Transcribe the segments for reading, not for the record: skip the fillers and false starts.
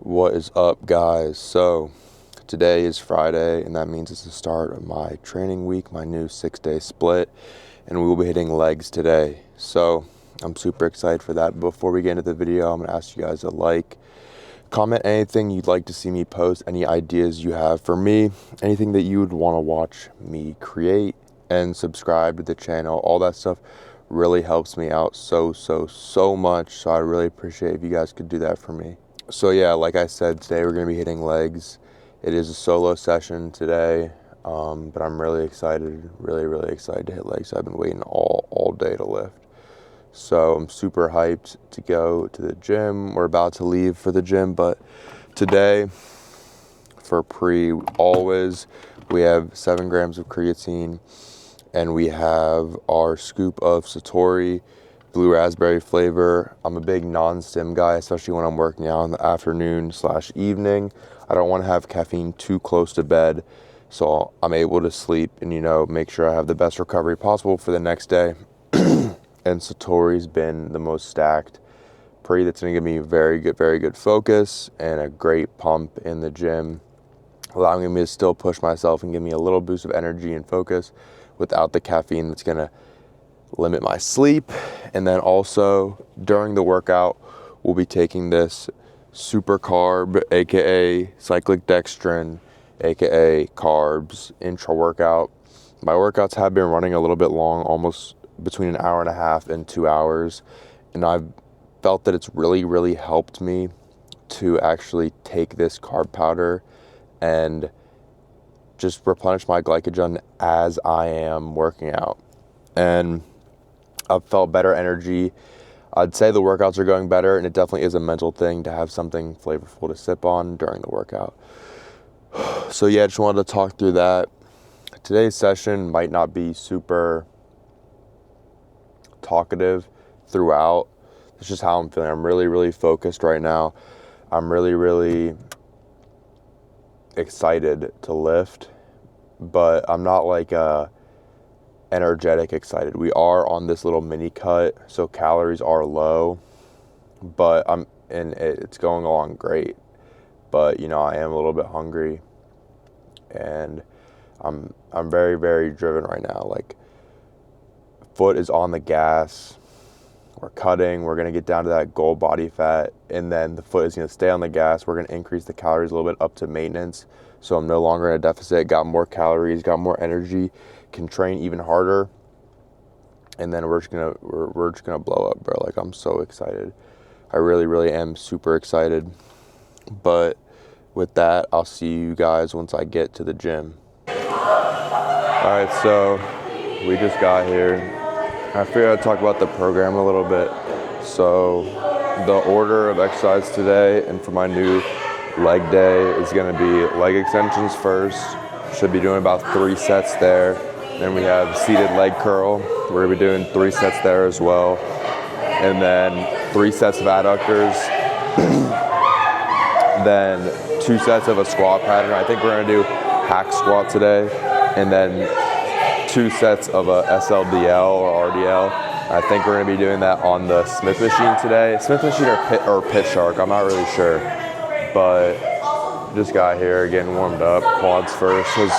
What is up, guys? So today is Friday, and that means it's the start of my training week, my new 6-day split, and we will be hitting legs today. So I'm super excited for that. Before we get into the video, I'm gonna ask you guys to comment anything you'd like to see me post, any ideas you have for me, anything that you would want to watch me create, and subscribe to the channel. All that stuff really helps me out so much. So I really appreciate if you guys could do that for me. So yeah, like I said, today we're going to be hitting legs. It is a solo session today, but I'm really excited, really excited to hit legs. I've been waiting all day to lift. So I'm super hyped to go to the gym. We're about to leave for the gym, but today for always, we have 7 grams of creatine, and we have our scoop of Satori blue raspberry flavor. I'm a big non-stim guy, especially when I'm working out in the afternoon/evening. I don't want to have caffeine too close to bed, so I'm able to sleep and, make sure I have the best recovery possible for the next day. And Satori's been the most stacked pre that's going to give me very good focus and a great pump in the gym, allowing me to still push myself and give me a little boost of energy and focus without the caffeine that's going to limit my sleep. And then also during the workout, we'll be taking this super carb, aka cyclic dextrin, aka carbs intra workout. My workouts have been running a little bit long, almost between 1.5 hours and 2 hours, and I've felt that it's really helped me to actually take this carb powder and just replenish my glycogen as I am working out. And I've felt better energy. I'd say the workouts are going better, and it definitely is a mental thing to have something flavorful to sip on during the workout. So yeah, just wanted to talk through that. Today's session might not be super talkative throughout. It's just how I'm feeling. I'm really focused right now. I'm really excited to lift, but I'm not energetic excited. We are on this little mini cut, so calories are low, but it's going along great. But I am a little bit hungry, and I'm very driven right now. Foot is on the gas. We're cutting. We're gonna get down to that goal body fat, and then the foot is gonna stay on the gas. We're gonna increase the calories a little bit up to maintenance, so I'm no longer in a deficit. Got more calories, got more energy, can train even harder, and then we're just gonna blow up, bro. I'm so excited. I really am super excited. But with that, I'll see you guys once I get to the gym. All right, so we just got here. I figured I'd talk about the program a little bit. So the order of exercise today and for my new leg day is going to be leg extensions first. Should be doing about 3 sets there. Then we have seated leg curl. We're going to be doing 3 sets there as well. And then 3 sets of adductors. Then 2 sets of a squat pattern. I think we're going to do hack squat today. And then 2 sets of a SLDL or RDL. I think we're going to be doing that on the Smith machine today. Smith machine or Pit Shark, I'm not really sure. But just got here getting warmed up. Quads first, because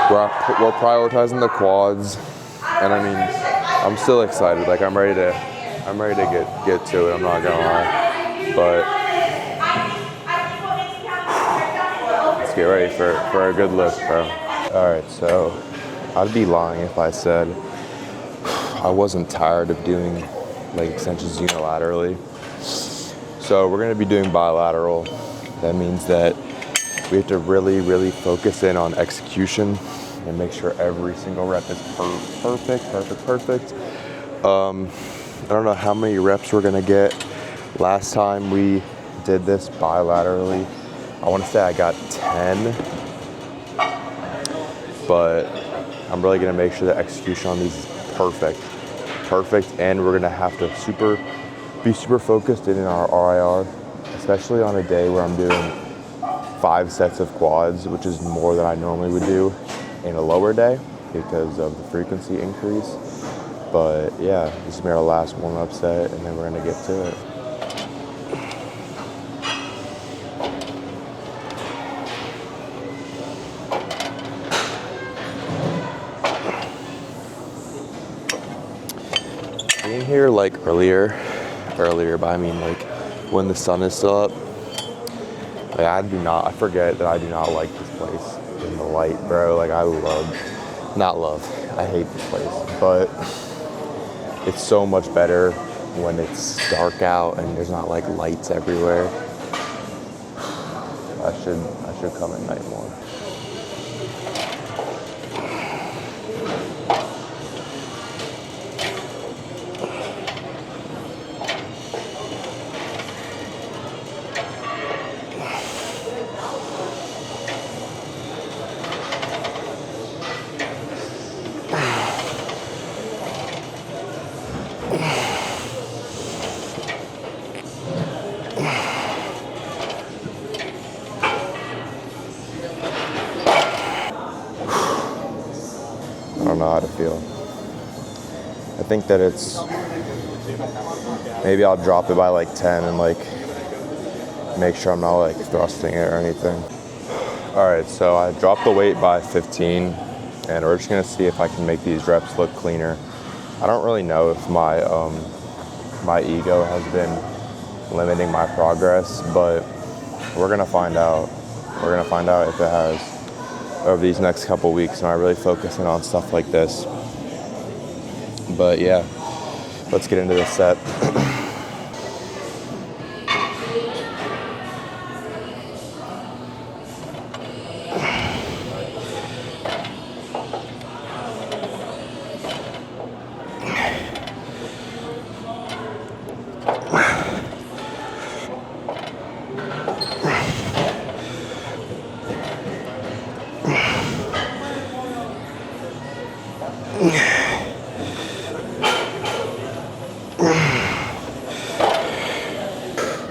we're prioritizing the quads. And I'm still excited. I'm ready to get to it, I'm not gonna lie. But let's get ready for a good lift, bro. Alright, so I'd be lying if I said I wasn't tired of doing leg extensions unilaterally. So we're going to be doing bilateral. That means that we have to really focus in on execution and make sure every single rep is perfect. I don't know how many reps we're going to get. Last time we did this bilaterally, I want to say I got 10, but I'm really going to make sure the execution on these is perfect, and we're going to have to be super focused in our RIR, especially on a day where I'm doing 5 sets of quads, which is more than I normally would do in a lower day because of the frequency increase. But yeah, this is our last warm-up set, and then we're going to get to it. here like earlier, but I mean like when the sun is still up, like I forget that I do not like this place in the light, bro. Like I hate this place, but it's so much better when it's dark out and there's not like lights everywhere. I should come at night more. I don't know how to feel. I think that maybe I'll drop it by like 10 and like make sure I'm not like thrusting it or anything. All right, so I dropped the weight by 15 and we're just gonna see if I can make these reps look cleaner. I don't really know if my ego has been limiting my progress, but we're gonna find out. We're gonna find out if it has over these next couple weeks. And I really focus in on stuff like this. But yeah, let's get into this set.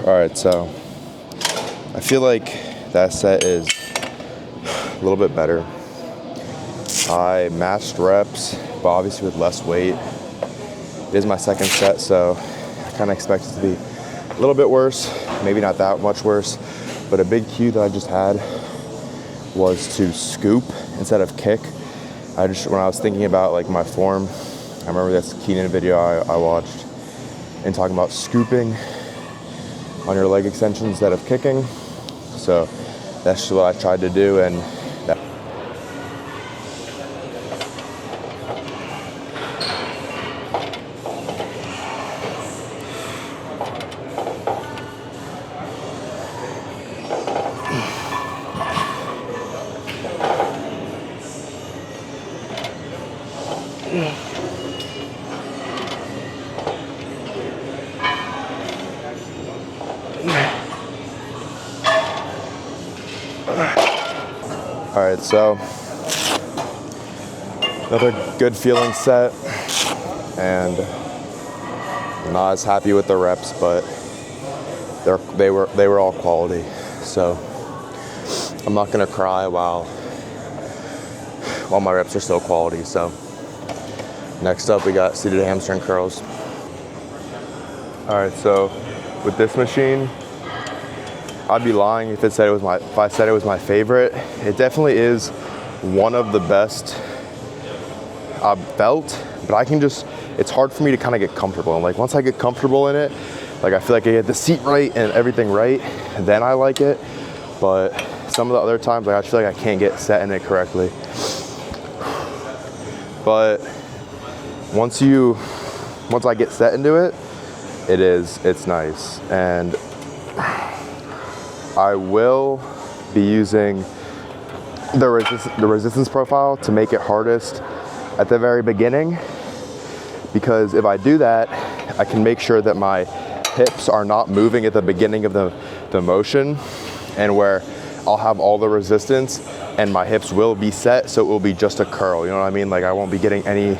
All right, so I feel like that set is a little bit better. I matched reps, but obviously with less weight. It is my second set, so I kind of expect it to be a little bit worse, maybe not that much worse, but a big cue that I just had was to scoop instead of kick. When I was thinking about like my form, I remember this Keenan video I watched and talking about scooping on your leg extension instead of kicking. So that's just what I tried to do, and that. All right, so another good feeling set, and I'm not as happy with the reps, but they were all quality. So I'm not gonna cry while my reps are still quality. So next up, we got seated hamstring curls. All right, so with this machine, I'd be lying if I said it was my favorite. It definitely is one of the best I've felt, but it's hard for me to kind of get comfortable. And like once I get comfortable in it, like I feel like I get the seat right and everything right, then I like it. But some of the other times, like I feel like I can't get set in it correctly. But once I get set into it, it's nice. And I will be using the resistance profile to make it hardest at the very beginning, because if I do that, I can make sure that my hips are not moving at the beginning of the motion, and where I'll have all the resistance and my hips will be set, so it will be just a curl, you know what I mean? Like I won't be getting any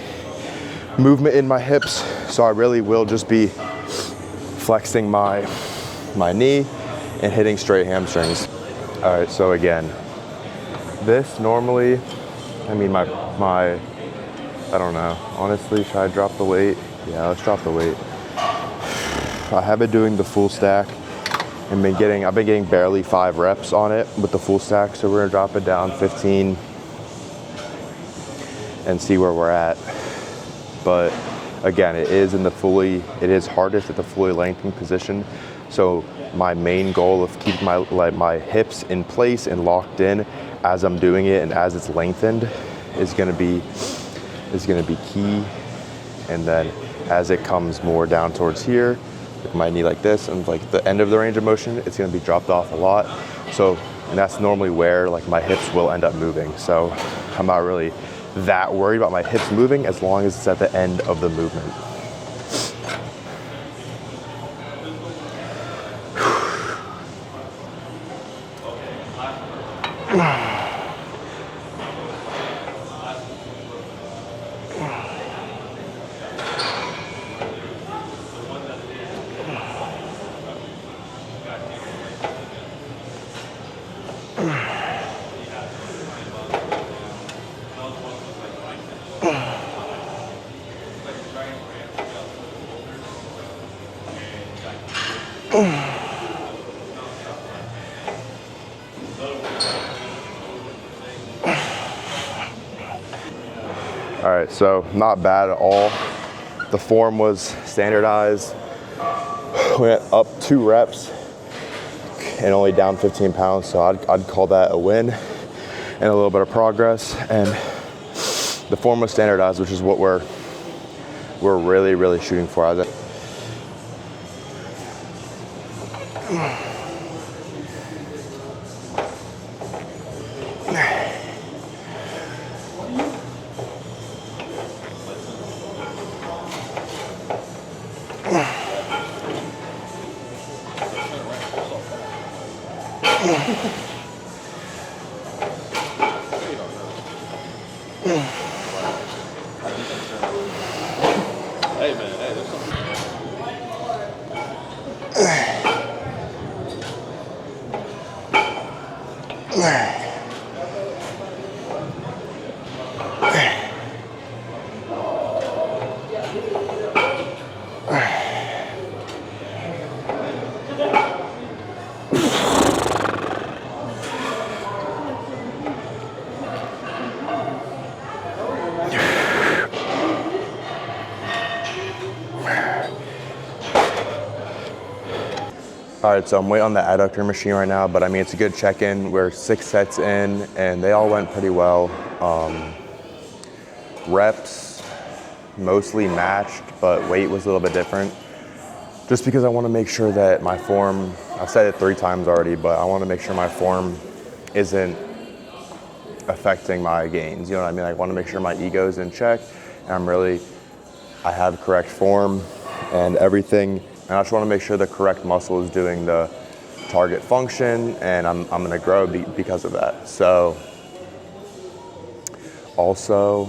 movement in my hips, so I really will just be flexing my knee and hitting straight hamstrings. All right, so again, this normally, I mean I don't know, honestly, should I drop the weight? Yeah, let's drop the weight. I have been doing the full stack and I've been getting barely 5 reps on it with the full stack, so we're gonna drop it down 15 and see where we're at. But again, it is hardest at the fully lengthened position. So my main goal of keeping my hips in place and locked in as I'm doing it and as it's lengthened is gonna be key. And then as it comes more down towards here, with my knee like this and like the end of the range of motion, it's gonna be dropped off a lot. So, and that's normally where like my hips will end up moving. So I'm not really that worried about my hips moving as long as it's at the end of the movement. All right, so not bad at all. The form was standardized. Went up 2 reps and only down 15 pounds. So I'd call that a win and a little bit of progress. And the form was standardized, which is what we're really, really shooting for. Hey man, hey, there's something. All right, so I'm waiting on the adductor machine right now, but I mean, it's a good check-in. We're 6 sets in and they all went pretty well. Reps mostly matched, but weight was a little bit different. Just because I wanna make sure that my form, I've said it 3 times already, but I wanna make sure my form isn't affecting my gains. You know what I mean? I wanna make sure my ego's in check and I have correct form and everything. And I just want to make sure the correct muscle is doing the target function, and I'm going to grow because of that. So also,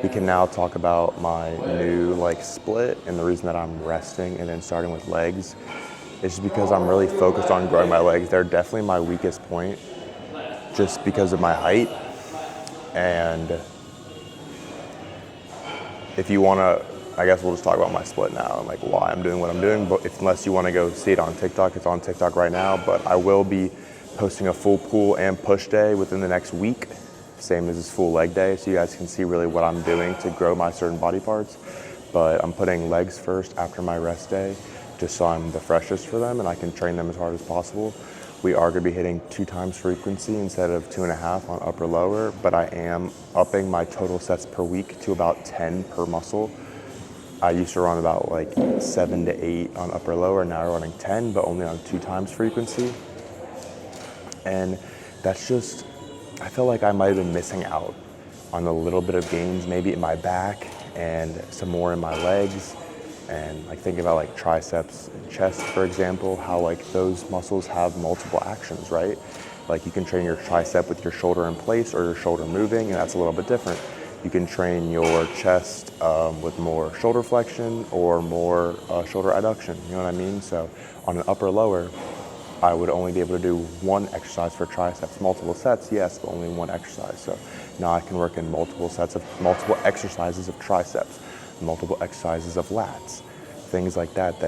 we can now talk about my new split, and the reason that I'm resting and then starting with legs is just because I'm really focused on growing my legs. They're definitely my weakest point just because of my height. And if you want to, I guess we'll just talk about my split now and why I'm doing what I'm doing. But unless you want to go see it on TikTok, it's on TikTok right now. But I will be posting a full pull and push day within the next week, same as this full leg day, so you guys can see really what I'm doing to grow my certain body parts. But I'm putting legs first after my rest day, just so I'm the freshest for them and I can train them as hard as possible. We are going to be hitting 2 times frequency instead of 2.5 on upper lower, but I am upping my total sets per week to about 10 per muscle. I used to run about 7 to 8 on upper lower, now we're running 10, but only on 2 times frequency. And that's just, I feel like I might have been missing out on a little bit of gains, maybe in my back and some more in my legs. And think about triceps and chest, for example, how those muscles have multiple actions, right? You can train your tricep with your shoulder in place or your shoulder moving, and that's a little bit different. You can train your chest with more shoulder flexion or more shoulder adduction, you know what I mean? So on an upper lower, I would only be able to do 1 exercise for triceps. Multiple sets, yes, but only 1 exercise. So now I can work in multiple exercises of triceps, multiple exercises of lats, things like that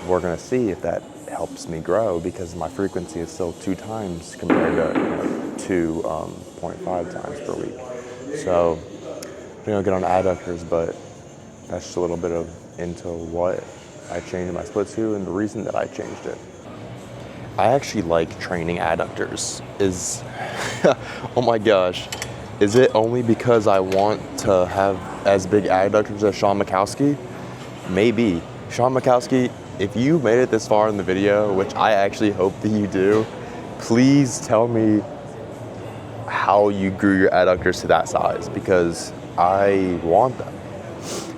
we're gonna see if that helps me grow, because my frequency is still 2 times compared to 2.5 times per week. So we're gonna get on adductors, but that's just a little bit of into what I changed my split to and the reason that I changed it. I actually like training adductors. Oh my gosh. Is it only because I want to have as big adductors as Sean Mikowski? Maybe. Sean Mikowski, if you made it this far in the video, which I actually hope that you do, please tell me how you grew your adductors to that size, because I want them.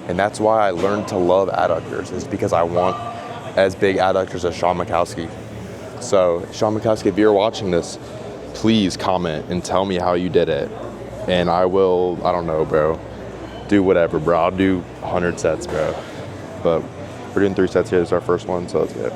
And that's why I learned to love adductors, is because I want as big adductors as Sean Mikowski. So Sean Mikowski, if you're watching this, please comment and tell me how you did it. And I will, I don't know, bro, do whatever, bro. I'll do 100 sets, bro. But we're doing 3 sets here. This is our first one, so let's get it.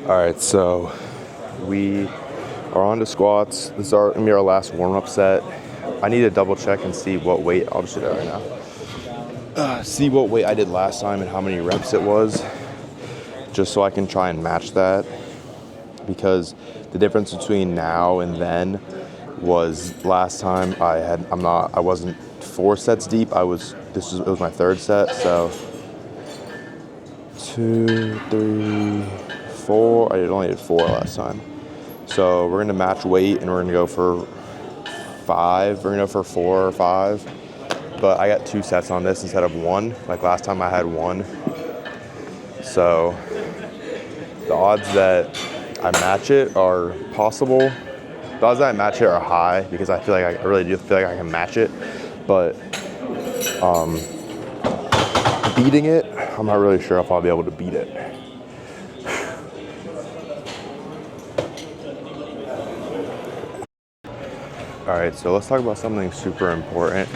All right, so we are on to squats. This is gonna be our last warm-up set. I need to double check and see what weight, I'll just do that right now. See what weight I did last time and how many reps it was, just so I can try and match that. Because the difference between now and then was last time I wasn't 4 sets deep. It was my 3rd set, so 2, 3, 4. I only did 4 last time. So we're gonna match weight and we're gonna go for 5. We're gonna go for 4 or 5. But I got 2 sets on this instead of 1. Like last time I had 1. So the odds that I match it are possible. The odds that I match it are high because I really do feel like I can match it. But beating it, I'm not really sure if I'll be able to beat it. All right, so let's talk about something super important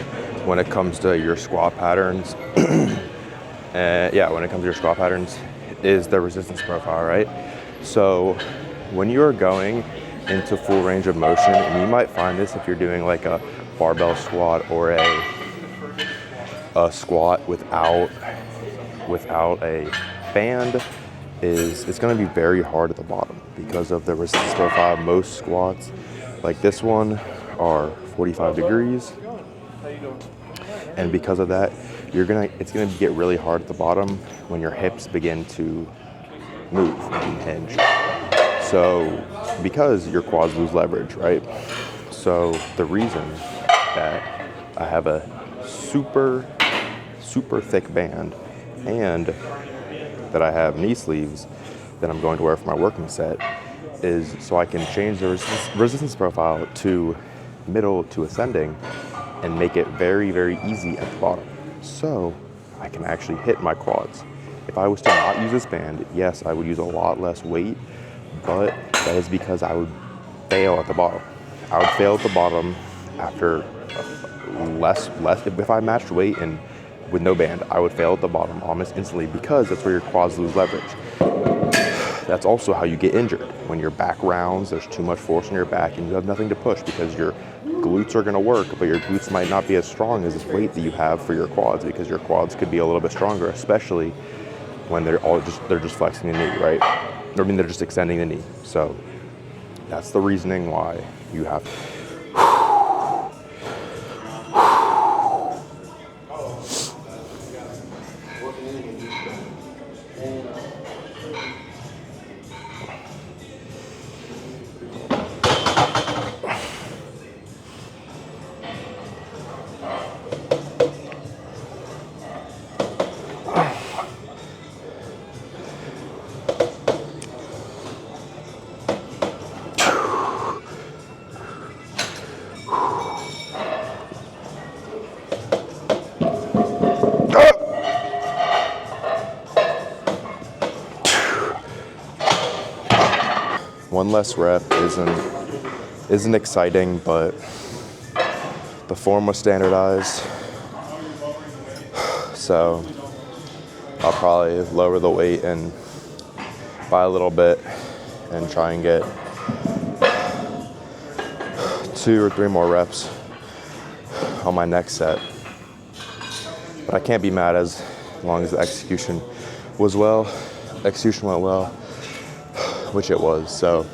when it comes to your squat patterns. When it comes to your squat patterns, is the resistance profile, right? So when you are going into full range of motion, and you might find this if you're doing like a barbell squat or a squat without a band, it's going to be very hard at the bottom because of the resistance profile. Most squats like this one are 45 degrees, and because of that, it's gonna get really hard at the bottom when your hips begin to move and hinge. So because your quads lose leverage, right? So the reason that I have a super thick band and that I have knee sleeves that I'm going to wear for my working set is so I can change the resistance profile to middle to ascending and make it very, very easy at the bottom. So I can actually hit my quads. If I was to not use this band, yes, I would use a lot less weight, but that is because I would fail at the bottom. I would fail at the bottom after less, if I matched weight and with no band, I would fail at the bottom almost instantly because that's where your quads lose leverage. That's also how you get injured. When your back rounds, there's too much force in your back and you have nothing to push because your glutes are gonna work, but your glutes might not be as strong as this weight that you have for your quads because your quads could be a little bit stronger, especially when they're just flexing the knee, right? I mean, they're just extending the knee. So that's the reasoning why you have to. One less rep isn't exciting, but the form was standardized, so I'll probably lower the weight and by a little bit and try and get 2 or 3 more reps on my next set. But I can't be mad as long as the execution went well, which it was, so.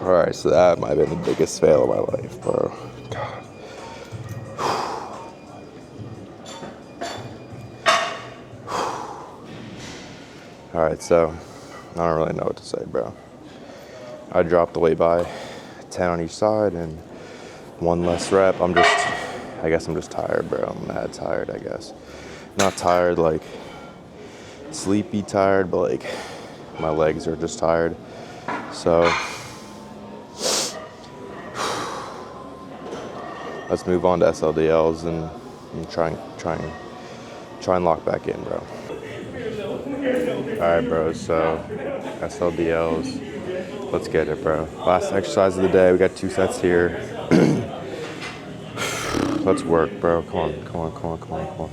All right, so that might have been the biggest fail of my life, bro. God. All right, so I don't really know what to say, bro. I dropped the weight by 10 on each side and 1 less rep. I guess I'm just tired, bro. I'm mad tired, I guess. Not tired, like sleepy tired, but like my legs are just tired. So let's move on to SLDLs and try and lock back in, bro. All right, bro, so SLDLs, let's get it, bro. Last exercise of the day, we got 2 sets here. Let's work, bro. Come on.